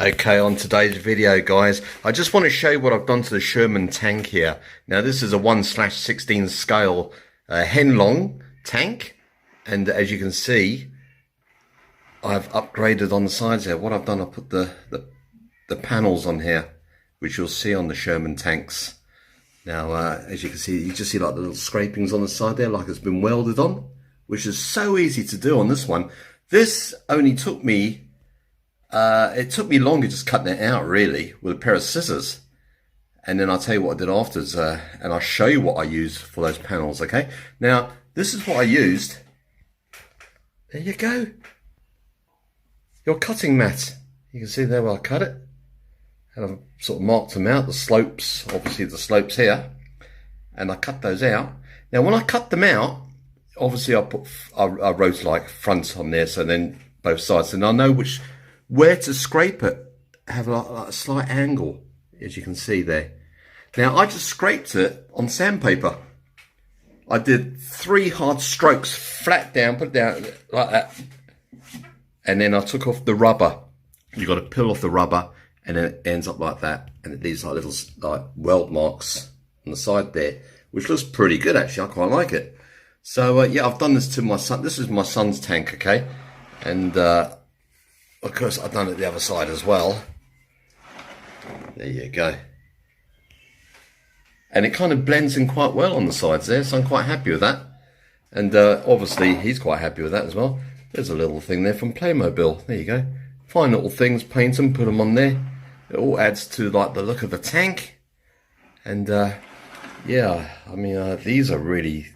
Okay, on today's video, guys, I just want to show you what I've done to the Sherman tank here. Now, this is a 1/16 scale Henlong tank, and as you can see, I've upgraded on the sides here. What I've done, I put the panels on here, which you'll see on the Sherman tanks. Now, as you can see, you just see like the little scrapings on the side there, like it's been welded on, which is so easy to do on this one. This only took me it took me longer just cutting it out, really, with a pair of scissors. And then I'll tell you what I did afterwards, and I'll show you what I used for those panels, okay? Now, this is what I used. There you go. Your cutting mat. You can see there where I cut it. And I've sort of marked them out, the slopes, obviously the slopes here. And I cut those out. Now, when I cut them out, obviously I wrote like front on there, so then both sides. And I know where to scrape it, have like a slight angle, as you can see there. Now, I just scraped it on sandpaper. I did 3 hard strokes, flat down, put it down like that. And then I took off the rubber. You've got to peel off the rubber, and then it ends up like that. And it leaves like little like weld marks on the side there, which looks pretty good, actually. I quite like it. So, yeah, I've done this to my son. This is my son's tank, okay? And, of course, I've done it the other side as well. There you go. And it kind of blends in quite well on the sides there, so I'm quite happy with that. And obviously, he's quite happy with that as well. There's a little thing there from Playmobil. There you go. Fine little things, paint them, put them on there. It all adds to like the look of the tank. And yeah, I mean, these are really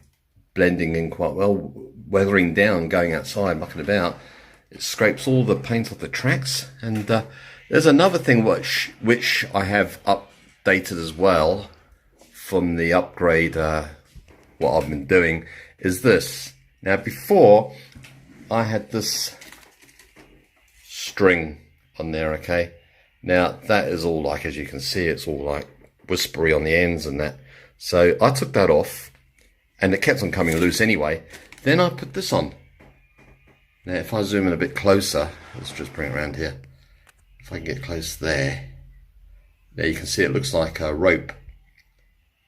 blending in quite well. Weathering down, going outside, mucking about. It scrapes all the paint off the tracks. And there's another thing which I have updated as well from the upgrade. What I've been doing is this. Now, before I had this string on there, okay? Now, that is all like, as you can see, it's all like whispery on the ends and that. So I took that off, and it kept on coming loose anyway. Then I put this on. Now, if I zoom in a bit closer, let's just bring it around here. If I can get close there. There you can see it looks like a rope.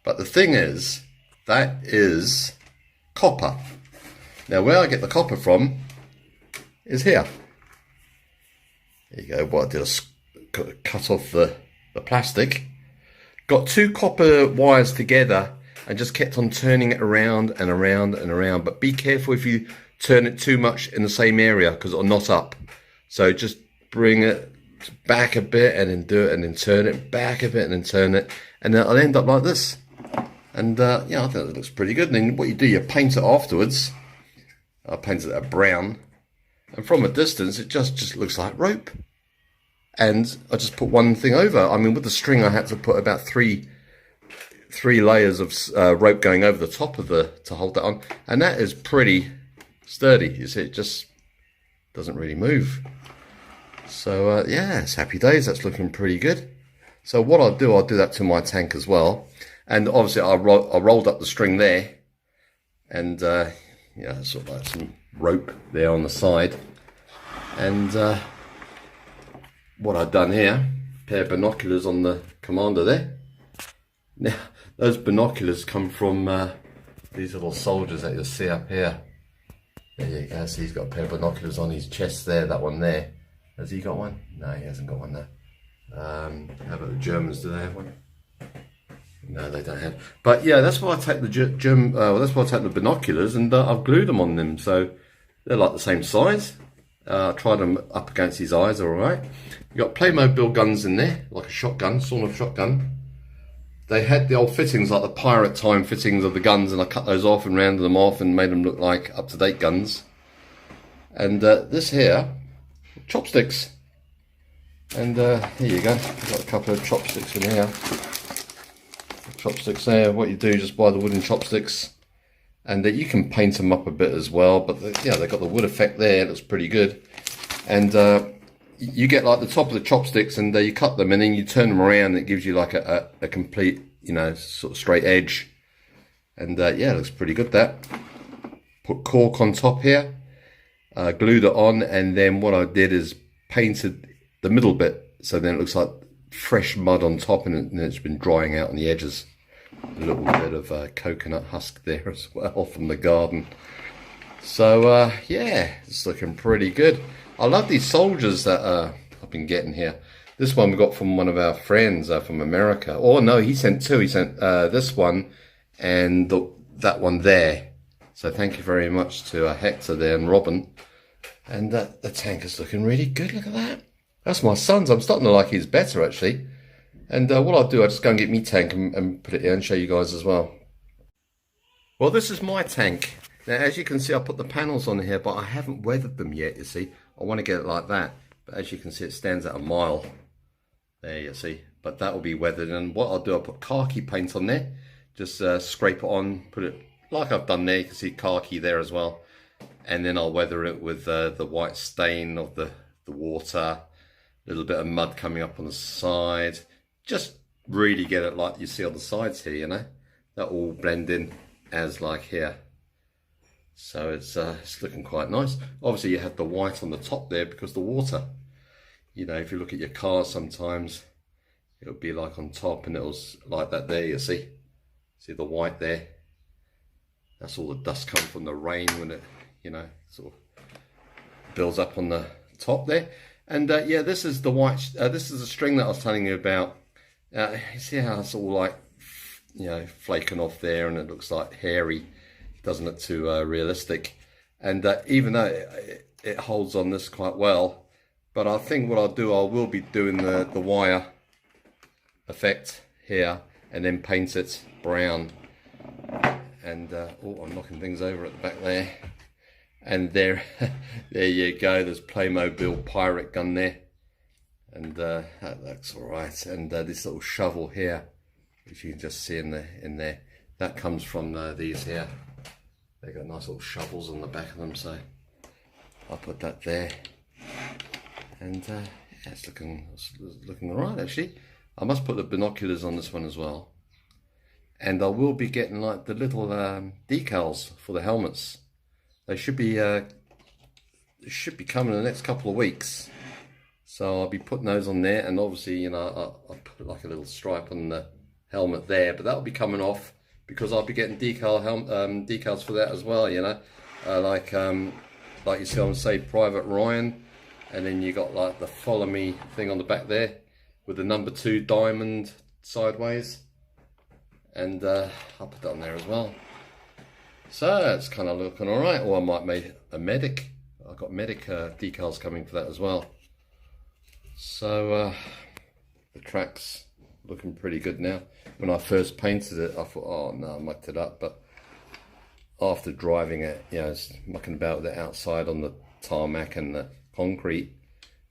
But the thing is, that is copper. Now, where I get the copper from is here. There you go. What I did is cut off the plastic. Got 2 copper wires together and just kept on turning it around and around and around. But be careful if you turn it too much in the same area, because it'll knot up. So just bring it back a bit and then do it, and then turn it back a bit and then turn it, and then it'll end up like this. And yeah, I think it looks pretty good. And then what you do, you paint it afterwards. I painted it brown, and from a distance it just looks like rope. And I just put one thing over. I mean, with the string I had to put about three layers of rope going over the top of to hold that on, and that is pretty sturdy. You see, it just doesn't really move. So yeah, it's happy days. That's looking pretty good. So what I'll do that to my tank as well. And obviously I rolled up the string there, and yeah, sort of like some rope there on the side. And what I've done here, a pair of binoculars on the commander there. Now, those binoculars come from these little soldiers that you'll see up here. There you go. So he's got a pair of binoculars on his chest there, that one there. Has he got one? No, he hasn't got one there. How about the Germans? Do they have one? No, they don't have. But yeah, that's why I take the that's why I take the binoculars, and I've glued them on them, so they're like the same size. I tried them up against his eyes, all right. You got Playmobil guns in there, like a shotgun, sort of shotgun. They had the old fittings, like the pirate time fittings of the guns, and I cut those off and rounded them off and made them look like up-to-date guns. And this here, chopsticks. And here you go. I've got a couple of chopsticks in here. Chopsticks there. What you do, just buy the wooden chopsticks, and you can paint them up a bit as well. But yeah, they've got the wood effect there. It looks pretty good. And you get like the top of the chopsticks, and you cut them, and then you turn them around, and it gives you like a complete, you know, sort of straight edge. And yeah, it looks pretty good. That put cork on top here, glued it on, and then what I did is painted the middle bit so then it looks like fresh mud on top, and it's been drying out on the edges. A little bit of coconut husk there as well from the garden. So yeah, it's looking pretty good. I love these soldiers that I've been getting here. This one we got from one of our friends from America. Oh no, he sent two. He sent this one and that one there. So thank you very much to Hector there and Robin. And the tank is looking really good. Look at that. That's my son's. I'm starting to like his better actually. And what I'll do, I'll just go and get me tank and put it here and show you guys as well. Well, this is my tank. Now, as you can see, I put the panels on here, but I haven't weathered them yet, you see. I want to get it like that. But as you can see, it stands at a mile. There, you see. But that will be weathered. And what I'll do, I'll put khaki paint on there. Just scrape it on, put it like I've done there. You can see khaki there as well. And then I'll weather it with the white stain of the water. A little bit of mud coming up on the side. Just really get it like you see on the sides here, you know. That all blend in as like here. So it's looking quite nice. Obviously you have the white on the top there because the water. You know, if you look at your car sometimes, it'll be like on top and it'll like that there, you see. See the white there? That's all the dust come from the rain when it, you know, sort of builds up on the top there. And yeah, this is the white, this is the string that I was telling you about. You see how it's all like, you know, flaking off there and it looks like hairy. It doesn't look too realistic. And even though it holds on this quite well, but I think what I'll do, I will be doing the wire effect here and then paint it brown. And, oh, I'm knocking things over at the back there. And there, there you go, there's Playmobil pirate gun there. And that looks all right. And this little shovel here, which you can just see in there, that comes from these here. They got nice little shovels on the back of them, so I'll put that there. And yeah, it's looking all right actually. I must put the binoculars on this one as well. And I will be getting like the little decals for the helmets. They should be coming in the next couple of weeks. So I'll be putting those on there, and obviously, you know, I'll put like a little stripe on the helmet there, but that'll be coming off because I'll be getting decals for that as well, you know, like you see on say Private Ryan, and then you got like the follow me thing on the back there with the number 2 diamond sideways, and I'll put that on there as well. So it's kind of looking all right. Or I might make a medic. I've got medic decals coming for that as well. So the track's looking pretty good now. When I first painted it, I thought, oh no, I mucked it up. But after driving it, you know, it's mucking about with it outside on the tarmac and the concrete,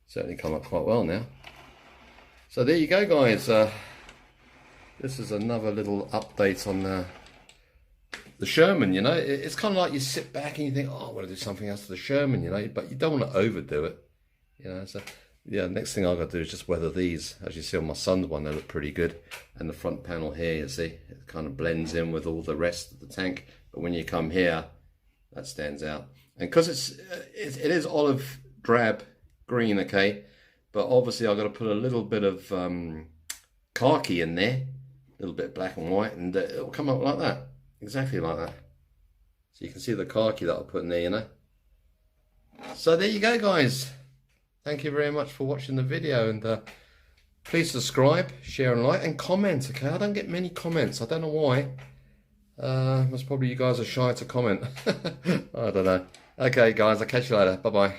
certainly come up quite well now. So there you go, guys. This is another little update on the Sherman. You know, it's kind of like you sit back and you think, oh, I want to do something else to the Sherman, you know, but you don't want to overdo it, you know. So yeah, next thing I've got to do is just weather these. As you see on my son's one, they look pretty good. And the front panel here, you see, it kind of blends in with all the rest of the tank. But when you come here, that stands out. And because it is olive drab green, okay, but obviously I've got to put a little bit of khaki in there, a little bit black and white, and it'll come up like that, exactly like that. So you can see the khaki that I'll put in there, you know. So there you go, guys. Thank you very much for watching the video, and please subscribe, share and like, and comment, okay? I don't get many comments, I don't know why. Most probably you guys are shy to comment. I don't know. Okay guys, I'll catch you later, bye bye.